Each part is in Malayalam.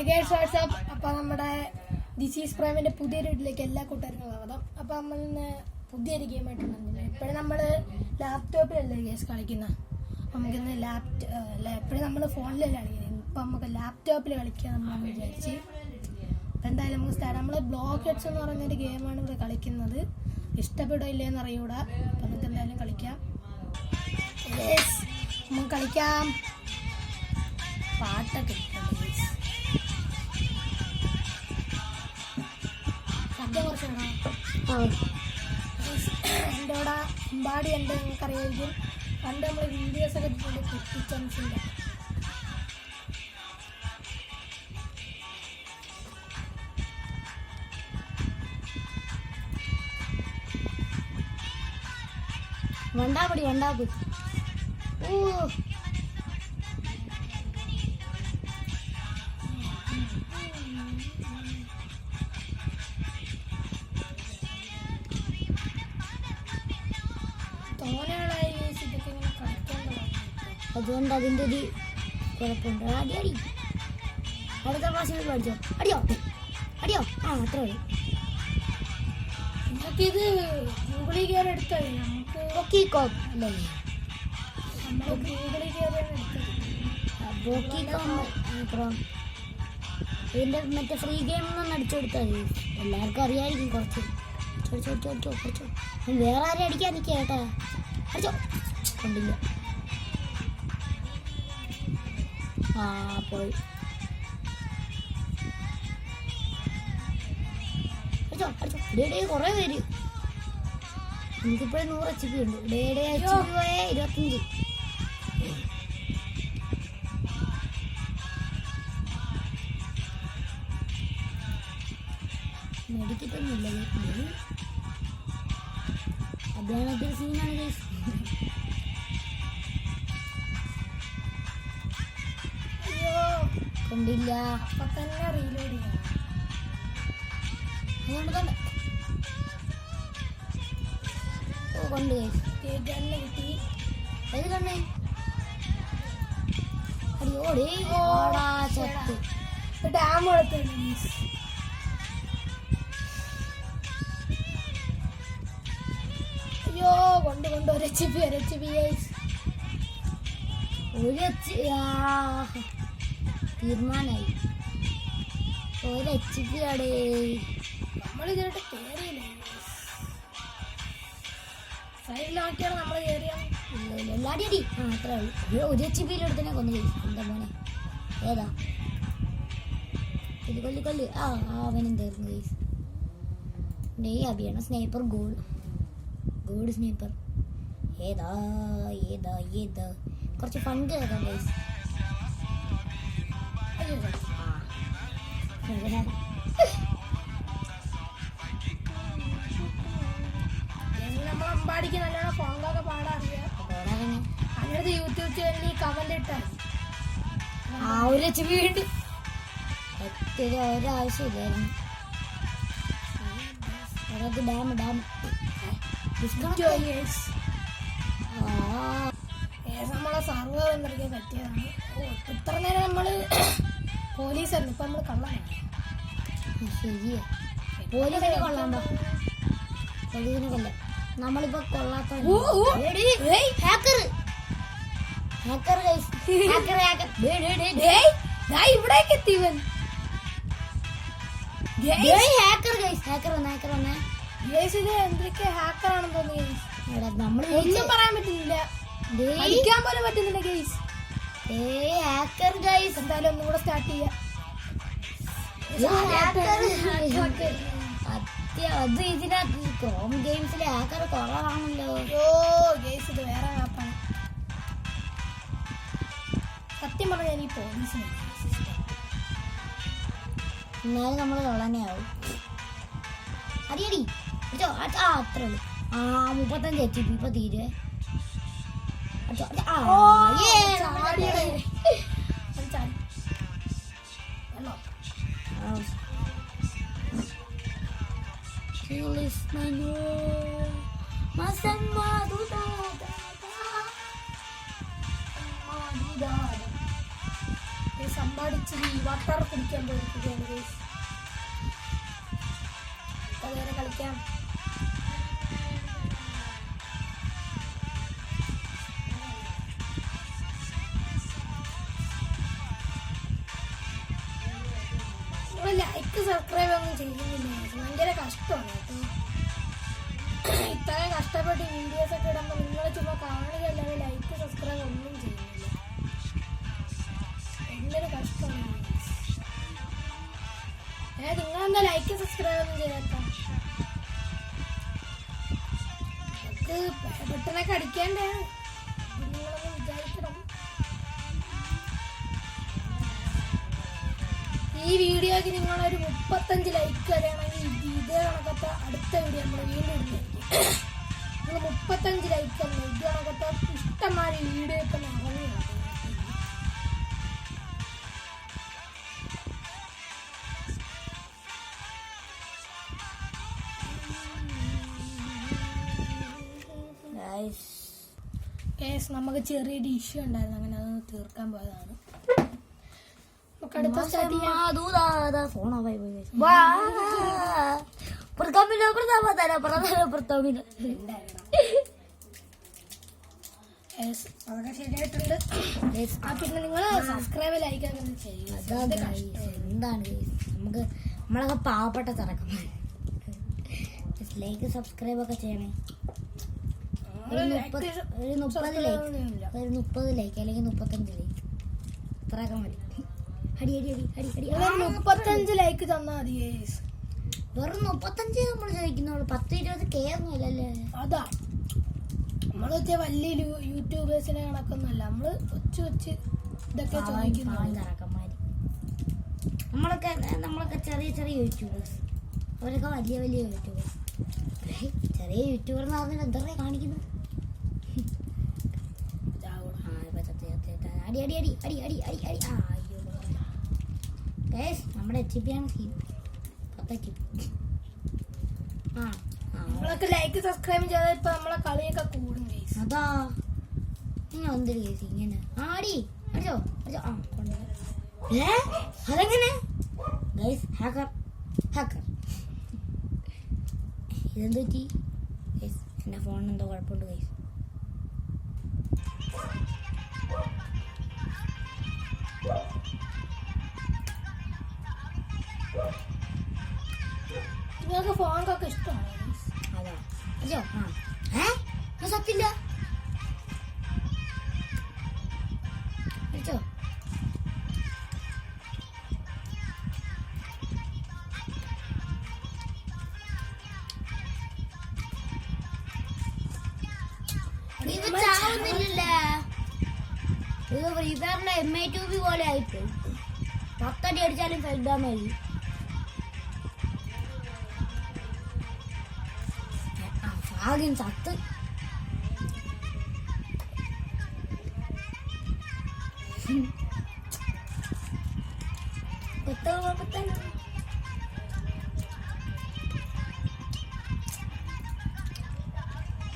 വാട്സാപ്പ്. അപ്പോൾ നമ്മുടെ ദിസീസ് പ്രൈമിന്റെ പുതിയൊരു വീട്ടിലേക്ക് എല്ലാ കൂട്ടുകാർക്കും സ്വാഗതം. അപ്പോൾ നമ്മൾ ഇന്ന് പുതിയൊരു ഗെയിമായിട്ട് വന്നില്ല. എപ്പോഴും നമ്മൾ ലാപ്ടോപ്പിലല്ലേ ഗെയിംസ് കളിക്കുന്നത്. നമുക്കിന്ന് എപ്പോഴും നമ്മൾ ഫോണിലല്ലേ കളിക്കുന്നത്. ഇപ്പം നമുക്ക് ലാപ്ടോപ്പിൽ കളിക്കാൻ നമ്മൾ വിചാരിച്ച്. അപ്പം എന്തായാലും നമുക്ക് സ്റ്റാർട്ട്. നമ്മൾ ബ്ലോക്ക് ഹെഡ്സ് എന്ന് പറയുന്നൊരു ഗെയിമാണ് ഇവിടെ കളിക്കുന്നത്. ഇഷ്ടപ്പെടോ ഇല്ലേന്ന് അറിയൂടാ. അപ്പം നമുക്ക് എന്തായാലും കളിക്കാം. നമുക്ക് കളിക്കാം. പാട്ടൊക്കെ സദ്യ കുറച്ചാണോ എൻ്റെ ഇവിടെ അമ്പാടി ഉണ്ട്. നിങ്ങൾക്കറിയായിരിക്കും, പണ്ട് നമ്മൾ വീഡിയോസൊക്കെ ഇട്ടിട്ടുണ്ട് കിച്ചൺസിൻ്റെ. വണ്ടാപടി ഓ അതുകൊണ്ട് അതിൻ്റെ ഒരു കുഴപ്പമുണ്ട്. അടി അടുത്ത പ്രാവശ്യം പഠിച്ചോ. അടിയോ അടിയോ അത്ര മതി. നമുക്കിത് ഗൂഗിളിൽ കയറി എടുത്തോ. നമുക്ക് ബോക്കിക്കോം അല്ലേ, നമ്മൾ ഗൂഗിളിൽ കയറിയാണ് എടുത്തത്. ബോക്കിക്കോം ഇതിൻ്റെ മറ്റേ ഫ്രീ ഗെയിമൊന്നും അടിച്ചു കൊടുത്താൽ മതി. എല്ലാവർക്കും അറിയാമായിരിക്കും. കുറച്ച് വേറെ ആരും അടിക്കാൻ നിൽക്കുക കേട്ടാ. അടിച്ചോ കണ്ടില്ല. പോയി കുറേ പേര്. എനിക്കിപ്പോഴും 100 HP ഉണ്ട്. 25 മെഡിക്കത്തൊന്നുമില്ല. അധ്വാനത്തിൽ സീനാണ്. കണ്ടില്ല. അപ്പൊ തന്നെ റീലോഡ് ചെയ്യണം. കൊണ്ട് കിട്ടി. ഏത് കണ്ണേ അടിയോടി ചത്ത് ഡാം എടുത്തു. അയ്യോ കൊണ്ട് ഒരു HP തീരുമാനായി. ഒരു HP ആടേ. നമ്മളിതിലോട്ട് കയറിയില്ല. സൈഡിലാക്കിയാണ് നമ്മൾ കയറിയാൽ ഇല്ല. എല്ലാടി അടി അത്രേ ഉള്ളൂ. ഒരു HP കൊന്നു. എന്താ മോനെ ഏതാ ഇത്? കൊല്ലി അവനും തീർന്നു. കേസ് നെയ് അഭിയാണ് സ്നൈപ്പർ. Gold sniper. ഏതാ കുറച്ച് ഫണ്ട് കേൾക്കാം. കേസ് നമ്മളമ്പാടിക്ക് നല്ലോണം ഫോണൊക്കെ പാടാറിയാം. അങ്ങനത്തെ യൂട്യൂബ് ചാനലിൽ കമന്റ് ഇട്ടാൽ ഒരു HP ഉണ്ട്. ഒരാവശ്യമില്ലായിരുന്നു. ഡാം നമ്മളെ സർവർ എന്തൊക്കെ പറ്റിയതാണ്. ഇത്ര നേരം നമ്മള് പോലീസായിരുന്നു. ഇപ്പൊ നമ്മള് കള്ളാണ്. ശരിയാ, പോലീസിനെ കൊള്ളാൻ പോലീസിനെ കൊല്ലാം. നമ്മളിപ്പോ കൊള്ളാത്ത ഇവിടേക്ക് എത്തിവൻ. എന്തൊക്കെ ഹാക്കറാണെന്ന് തോന്നി. നമ്മളൊന്നും പറയാൻ പറ്റുന്നില്ല. കളിക്കാൻ പോലും പറ്റുന്നില്ല. ഗൈസ് എന്തായാലും ഒന്നും കൂടെ സ്റ്റാർട്ട് ചെയ്യാം. അത് ഇതിനകത്ത് ക്രോം ഗെയിംസിലെ ഹാക്കർ കുറവാണല്ലോ. ഗെയിംസ് ഇത് വേറെ ആപ്പാണ്. സത്യം പറഞ്ഞാൽ ഈ പോലീസിന് എന്നാലും നമ്മൾ കൊള്ളനെയാവും. അടിയടി അത്ര ഉള്ളു. 35 HP ഇപ്പൊ തീരെ. ഞങ്ങളടിച്ചിരി വാട്ടർ കുടിക്കാൻ പോയിരിക്കുകയാണ് ഗൈസ്. അതുവരെ കളിക്കാം. ലൈക്ക് സബ്സ്ക്രൈബ് ഒന്നും ചെയ്യുന്നില്ല, ഭയങ്കര കഷ്ടമാണ് കേട്ടോ. ഇത്രയും കഷ്ടപ്പെട്ട് വീഡിയോസ് ഒക്കെ ഇടുമ്പോൾ നിങ്ങൾ ചുമ്മാ കാണുകയല്ലാതെ ലൈക്ക് സബ്സ്ക്രൈബ് ഒന്നും ചെയ്യുന്നില്ല. ഭയങ്കര കഷ്ടമാണ്. നിങ്ങളെന്താ ലൈക്ക് സബ്സ്ക്രൈബ് ഒന്നും ചെയ്യാത്ത? പെട്ടെന്നൊക്കെ അടിക്കേണ്ടേ, നിങ്ങളൊന്ന് വിചാരിക്കണം. ഈ വീഡിയോക്ക് നിങ്ങളൊരു 35 ലൈക്ക് വരികയാണെങ്കിൽ ഇതേ കണക്കത്തെ അടുത്ത വീഡിയോ നമ്മൾ വീണ്ടും ഇടുന്നതായിരിക്കും. നിങ്ങൾ 35 ലൈക്ക് തന്നെ ഇത് കണക്കത്തെ ഇഷ്ടംമാതിരി വീഡിയോ ഇപ്പം നിറഞ്ഞു. നമുക്ക് ചെറിയൊരു ഇഷ്യൂ ഉണ്ടായിരുന്നു, അങ്ങനെ അതൊന്ന് തീർക്കാൻ പോയതാണ്. അടുത്ത സ്റ്റാർട്ട് അതൊക്കെ ശരിയായിട്ടുണ്ട്. പിന്നെ നിങ്ങൾ സബ്സ്ക്രൈബ് ലൈക്ക് എന്താണ് നമുക്ക് നമ്മളൊക്കെ പാവപ്പെട്ട തിറക്കന്മാർ. ലൈക്ക് സബ്സ്ക്രൈബ് ഒക്കെ ചെയ്യണേ. ഒരു 30 ലൈക്ക് അല്ലെങ്കിൽ 35 ലൈക്ക് അത്രയൊക്കെ മതി. 35 ലൈക്ക് തന്നാ മതി. വെറും 35 നമ്മൾ ചോദിക്കുന്നുള്ളൂ. 10-20 കേറുന്നില്ലല്ലേ. അതാ നമ്മൾ വെച്ചാൽ വലിയ യൂട്യൂബേഴ്സിനെ കണക്കൊന്നുമല്ല, നമ്മള് കൊച്ചു ഇതൊക്കെ ചോദിക്കുന്നു. നമ്മളൊക്കെ ചെറിയ യൂട്യൂബേഴ്സ്, അവരൊക്കെ വലിയ യൂട്യൂബേഴ്സ്. ചെറിയ യൂട്യൂബർ എന്ന് പറഞ്ഞാൽ എന്താ കാണിക്കുന്നു? നമ്മുടെ HP ആണ് സീൻ. നമ്മളൊക്കെ ലൈക്ക് സബ്സ്ക്രൈബ് ചെയ്താൽ ഇപ്പൊ നമ്മളെ കളിയൊക്കെ കൂടും. അതാ നിങ്ങൾ എന്തൊരു കേസ് ഇങ്ങനെ ആടി അടിച്ചോ അതെങ്ങനെ ഗൈസ്? ഹാക്കർ ഇതെന്ത് പറ്റി ഗൈസ്? എൻ്റെ ഫോണിന് എന്തോ കുഴപ്പമുണ്ട് ഗൈസ്. നിങ്ങൾക്ക് ഫോണൊക്കെ ഇഷ്ടമാണ്? അതാ അയ്യോ സത്യമില്ല അടിച്ചോ. ഇത് ചാവുന്നില്ലല്ലേ? ഇത് ഫ്രീ ഫയറിന്റെ MA2B പോലെ ആയിപ്പോയി. 10 അടി അടിച്ചാലും ഫെൽഡാൻ മതി. ആദ്യം ചത്ത്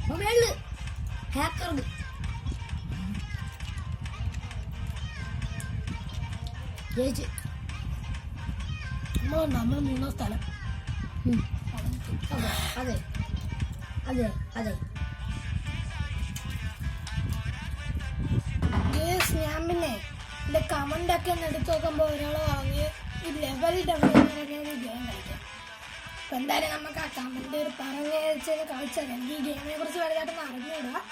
മൊബൈലില് ഹാക്കറുണ്ട്. ജയിച്ച് നമ്മൾ 3 സ്ഥലം. അതെ ഞാൻ പിന്നെ എന്റെ കമന്റ് ഒക്കെ ഒന്ന് എടുത്ത് നോക്കുമ്പോ ഒരാള് പറഞ്ഞ് ഈ ലെവൽ ഡെവലപ്പ് ഗെയിം കളിക്കാം. അപ്പൊ എന്തായാലും നമുക്ക് ആ കമന്റ് പറഞ്ഞ് കളിച്ചാൽ എനിക്ക് ഈ ഗെയിമിനെ കുറിച്ച് വലുതായിട്ടൊന്നും അറിഞ്ഞൂടാ.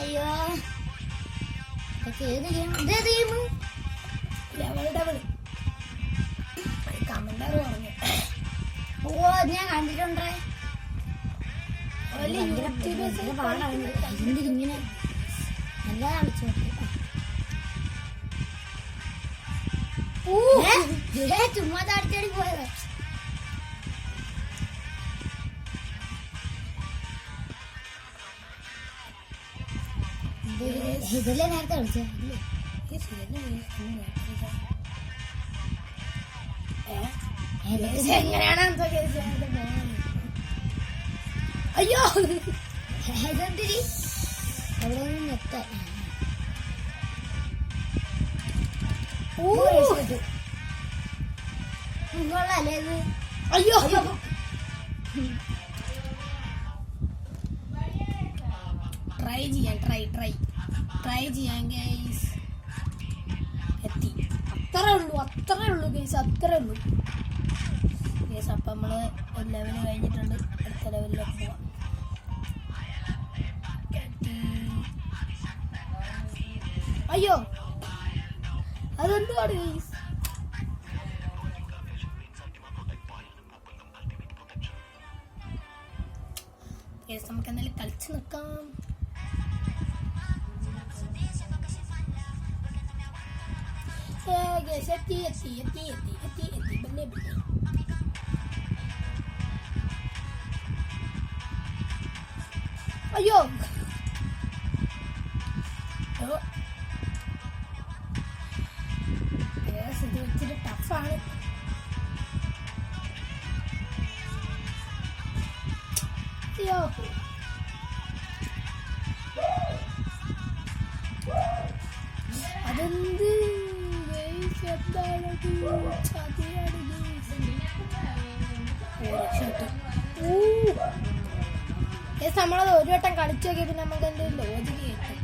അയ്യോ ഏത് ഗെയിം? ലെവൽ ഡെവൽ കമന്റർ പറഞ്ഞു. ഓ ഞാൻ കണ്ടിട്ടുണ്ടേ. ഇങ്ങനെ നല്ല കളിച്ചു ചുമ്മാ താടിച്ചാടി പോയത്. ഇതല്ലേ നേരത്തെ കളിച്ചേ? എങ്ങനെയാണ് അയ്യോ ഇതെന്തിരി അവിടെ നിന്ന് എത്താൻ കൊള്ളാല്ലേ ഇത്? അയ്യോ ട്രൈ ചെയ്യാൻ ട്രൈ ചെയ്യാൻ ഗൈസ്. എത്തി. അത്രേ ഉള്ളൂ ഗൈസ്, അത്രേ ഉള്ളൂ ഗൈസ്. അപ്പം നമ്മള് ഒരു ലെവല് കഴിഞ്ഞിട്ടുണ്ട്, അടുത്ത ലെവലിലേക്ക് പോവാം. അയ്യോ അതെന്താണ് ഗൈസ്? ഗൈസ് നമുക്ക് എന്തായാലും കളിച്ച് നിൽക്കാം. എത്തി ബല്ലേ. അയ്യോ ഇത് ഇച്ചിരി ടഫാണ്. അയ്യോ അതെന്ത് എന്താണത്? ചതിയാണ് നമ്മളത് ഒരു വട്ടം കളിച്ചു നോക്കിയ പിന്നെ നമുക്ക് എന്റെ ലോജിക്ക് കിട്ടും.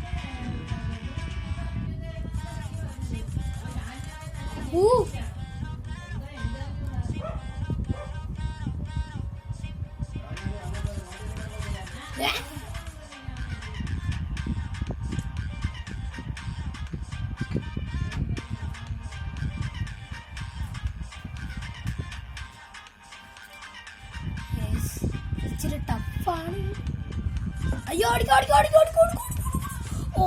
ഇച്ചിരി ടഫാണ്. അയ്യോ ഓ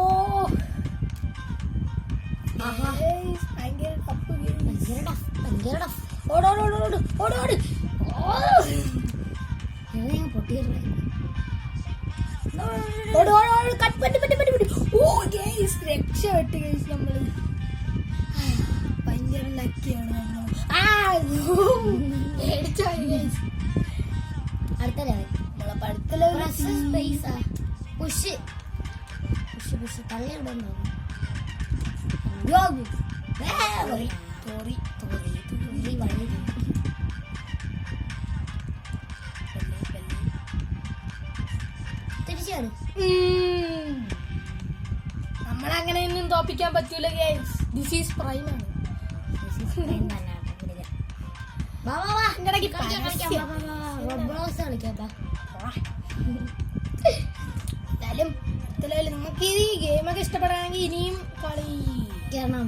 ഭയങ്കര ടഫ്. ഓടോട് രക്ഷപ്പെട്ട് ഗൈസ്. നമ്മള് ഭയങ്കര ലക്കിയാണ്. അടുത്ത ലെവൽ അടുത്ത ലെവൽ പുഷ് തള്ളി ഇടുന്നു. തിരിച്ചാണ് നമ്മളങ്ങനെയൊന്നും തോപ്പിക്കാൻ പറ്റൂല ഗൈസ്. ദിസ് ഈസ് പ്രൈം ആണ്. എന്തായാലും നിങ്ങൾക്ക് ഈ ഗെയിമൊക്കെ ഇഷ്ടപ്പെടാണെങ്കിൽ ഇനിയും കളിക്കണം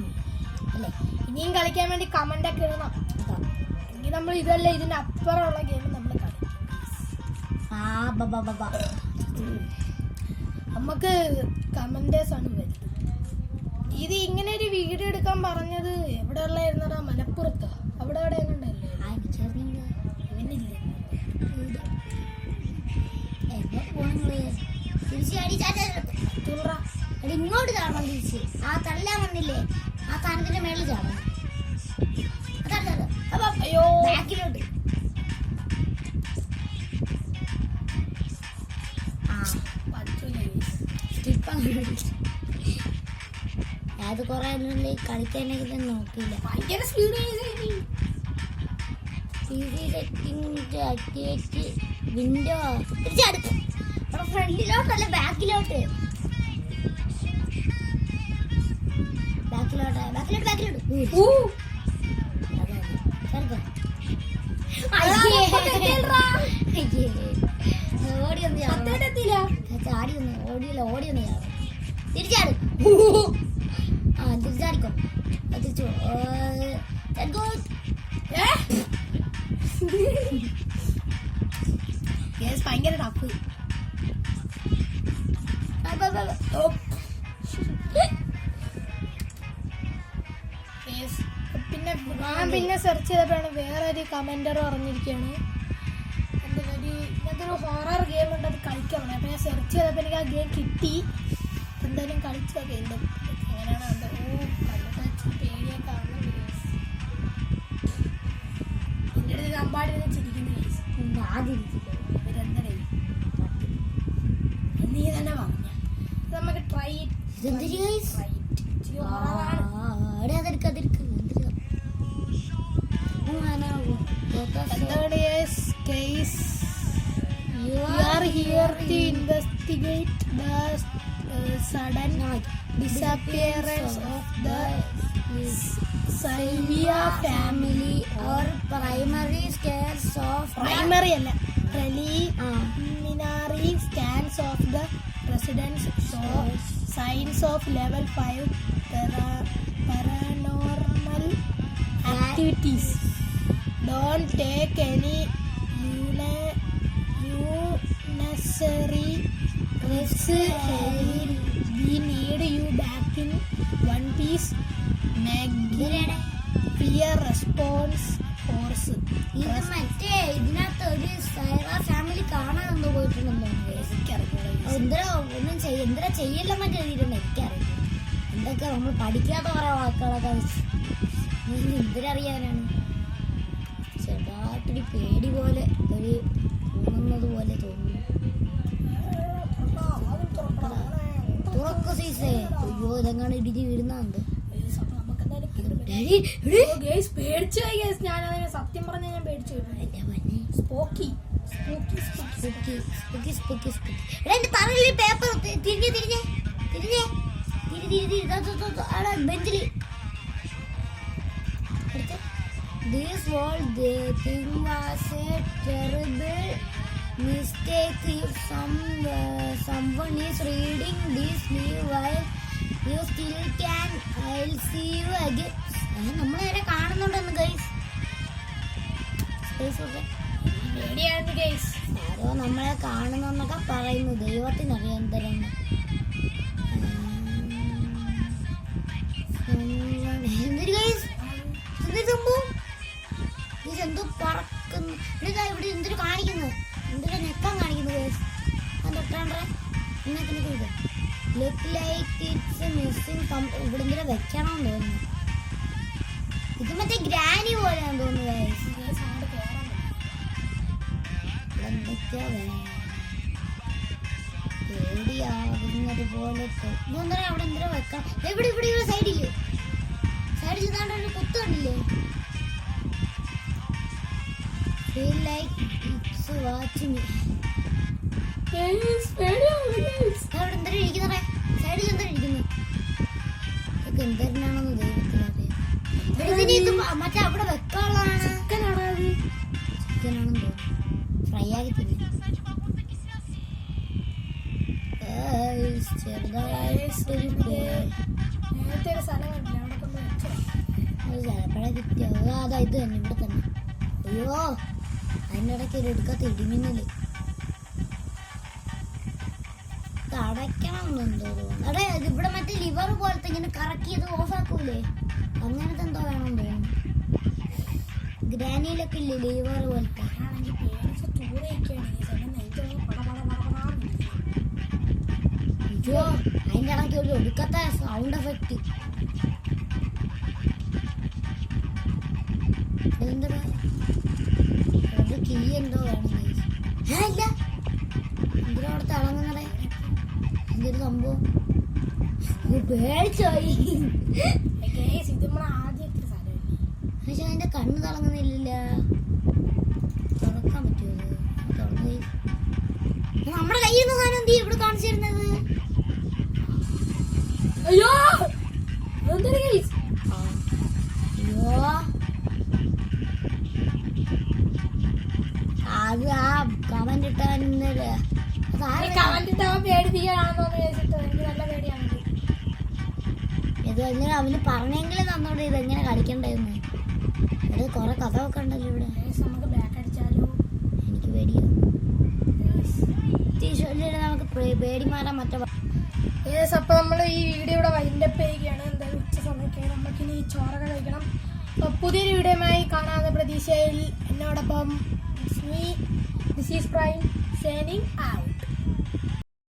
അല്ലേ? ഇനിയും കളിക്കാൻ വേണ്ടി കമന്റ് ഒക്കെ ഇടണം. എങ്കിൽ നമ്മൾ ഇതല്ല ഇതിന്റെ അപ്പുറമുള്ള ഗെയിം നമ്മൾ കളിക്കും. നമുക്ക് കമന്റേഴ്സ് ആണ് വരുന്നത്. ഇത് ഇങ്ങനെ ഒരു വീഡിയോ എടുക്കാൻ പറഞ്ഞത് എവിടെ ഉള്ളായിരുന്നടാ? മലപ്പുറത്തോ അവിടെ എവിടെ കണ്ടല്ലേ? ഇങ്ങോട്ട് ചാടണം തിരിച്ച്. ആ തള്ളാൻ വന്നില്ലേ? ആ സാധനത്തിന്റെ മേളിൽ ചാടണം. അയ്യോ ബാക്കിലോട്ട്. അത് കൊറേ കളിക്കാനൊക്കെ തന്നെ നോക്കിയില്ല. ഭയങ്കര സ്പീഡ്. വിൻഡോ തിരിച്ചടുത്ത് ഫ്രണ്ടിലോട്ടല്ല ബാക്കിലോട്ട്. ഓടിയൊന്ന് തിരിച്ചാട്. ആ തിരിച്ചാടിക്കോ. തിരിച്ചു ഭയങ്കര ടഫ്. പിന്നെ സെർച്ച് ചെയ്തപ്പോഴാണ് വേറെ ഒരു കമന്റർ പറഞ്ഞിരിക്കുകയാണ് ഇങ്ങനത്തെ ഒരു ഹൊറർ ഗെയിം ഉണ്ട്, അത് കളിക്കണം. അപ്പൊ ഞാൻ സെർച്ച് ചെയ്തപ്പോൾ എനിക്ക് ആ ഗെയിം കിട്ടി. എന്തായാലും കളിച്ചൊക്കെ ഉണ്ട്. എങ്ങനെയാണ് അത്? പേടിയൊക്കെ ആണ്. എൻ്റെ അടുത്ത് അമ്പാടിരുന്ന് ചിരിക്കുന്ന ആദ്യം നീ തന്നെ പറഞ്ഞ നമുക്ക് ഇതെന്തിരി guys? ഇച്ചിരി horror ആണ്. അതെടുക്ക് എന്താണ് case? You are here to investigate the sudden disappearance of the Sylvia family or primary scans of primary അല്ല preliminary scans of the residents show signs of level 5 paranormal activities. Don't take any unnecessary risks. We need you back in one piece. Fear response force. ഇത് മറ്റേ ഇതിനകത്ത് ഒരു സൈറ ഫാമിലി കാണാൻ ഒന്ന് പോയിട്ടുണ്ടെന്നോ എന്തിനാ എന്തിനാ ചെയ്യല്ല മറ്റേ എഴുതിയിട്ടുണ്ട്. എനിക്കറിയില്ല എന്തൊക്കെ നമ്മൾ പഠിക്കാത്ത കുറെ വാക്കുകളൊക്കെ എന്തിനറിയാനാണ്. ചെറുതായിട്ടൊരു പേടി പോലെ ഒരു തോന്നുന്നത് പോലെ തോന്നുന്നു. തുറക്കു സീസേ. അയ്യോ ഇതെങ്ങാണ് ഇടിഞ്ഞ് വീഴുന്നുണ്ട്. പേടിച്ചു പോയി guys. ഞാനതിനെ സത്യം പറഞ്ഞ ഞാൻ പേടിച്ചു പോയി. സ്പോക്കി തറയിൽ പേപ്പർ തിരിഞ്ഞ് ബെഞ്ചിൽ This whole thing was a terrible mistake. If someone is reading this while you still can, I'll see you again. നമ്മളെ കാണുന്നുണ്ടെന്ന് ഗൈസ്. പേടിയാണ് ഗൈസ്. ആരോ നമ്മളെ കാണുന്നൊക്കെ പറയുന്നു. ദൈവത്തിനറിയാം എന്തരാണ്. എന്തൊരു ഗൈസ് സംഭവം. എന്തോ പറക്കുന്നു ഇവിടെ. എന്തൊരു കാണിക്കുന്നു. എന്തൊരു നെക്കാൻ കാണിക്കുന്നു ഗൈസ്. അത് തൊട്ടാണ്ടേ ഇന്നത്തെ ലുക്ക് ലൈക്ക് ഇറ്റ്സ് മിസ്സിംഗ്. ഇവിടെ എന്തിനാ വെക്കണമെന്ന് തോന്നുന്നു. ഇത് മറ്റേ ഗ്രാനി പോലെയാന്ന് തോന്നുന്നു ഗൈസ്. എന്തൊക്കെയാ പേടിയാകുന്നത് പോലെ തോന്നുന്നു. അവിടെ എന്തിനാ വെക്കാം. ഇവിടെ സൈഡില് ചെന്നാണ്ട് ഒരു കുത്ത് കണ്ടില്ലേ. Feel like it's watching me. അവിടെ എന്തൊരു ഇരിക്കുന്നേ. സൈഡിൽ എന്താ ഇരിക്കുന്നു. ഇതൊക്കെ എന്തിനാണെന്ന് ദൈവത്തിനറിയാം. മറ്റേ അവിടെ വെക്കാനുള്ളതാണ്. ചിക്കനാണെന്ന് തോന്നുന്നു. ഫ്രൈ ആക്കി തിന്നു. ചെറുതായിട്ടൊരു നേരത്തെ ഒരു സ്ഥലം കണ്ടില്ല. അവിടെ കൊണ്ട് വെച്ചോ. ചിലപ്പോഴേ കിട്ടിയോ. അതാ ഇത് തന്നെ ഇവിടെ തന്നെ. അയ്യോ അതിൻ്റെ ഇടയ്ക്ക് ഒരു എടുക്കാത്ത ഇടിമിന്നല്. ഇത് അടയ്ക്കണമെന്നുണ്ടോ തോന്നുന്നു. അതെ ഇവിടെ മറ്റേ ലിവർ പോലത്തെ ഇങ്ങനെ കറക്കിയത് ഓഫാക്കൂലേ അങ്ങനത്തെ എന്തോ വേണമെന്ന് തോന്നുന്നു. ഗ്രാനിയിലൊക്കെ ഇല്ലേ ലിവർ പോലത്തെ. അയ്യോ അതിൻ്റെ ഇടയ്ക്ക് ഒരു ഒടുക്കത്തെ സൗണ്ട് എഫക്റ്റ്. എന്തിനാ കീ എന്തോ വേണം. ഇല്ല എന്തിനാ അവിടെ തിളങ്ങുന്നടേ. എന്തൊരു സംഭവം. പേടിച്ചോയി. പക്ഷെ അതിന്റെ കണ്ണ് തിളങ്ങുന്നില്ല. തുറക്കാൻ പറ്റുമോ. തുറന്നു നമ്മുടെ കയ്യിൽ നിന്ന് സാധനം എന്ത് ഇവിടെ കാണിച്ചിരുന്നത്. അയ്യോ അയ്യോ അത് ആ കമന്റ് ഇട്ടാൻ ഇത് എങ്ങനെ അവന് പറഞ്ഞെങ്കിലും നമ്മോട് ഇതെങ്ങനെ കളിക്കണ്ടായിരുന്നു. ഇത് കൊറേ കഥയൊക്കെ ഉണ്ടല്ലോ ഇവിടെ. നമുക്ക് ബാക്ക് അടിച്ചാലോ. എനിക്ക് പേടിയാണ്. നമുക്ക് പേടി മാറാൻ മറ്റേ. അപ്പൊ നമ്മള് ഈ വീഡിയോ ഇവിടെ വൈൻഡപ്പ് ചെയ്യുകയാണ്. എന്തായാലും ഉച്ച സമയത്ത് നമുക്കിനി ചോറൊക്കെ കഴിക്കണം. അപ്പൊ പുതിയൊരു വീഡിയോയുമായി കാണാവുന്ന പ്രതീക്ഷയിൽ എന്നോടൊപ്പം this is prime signing out.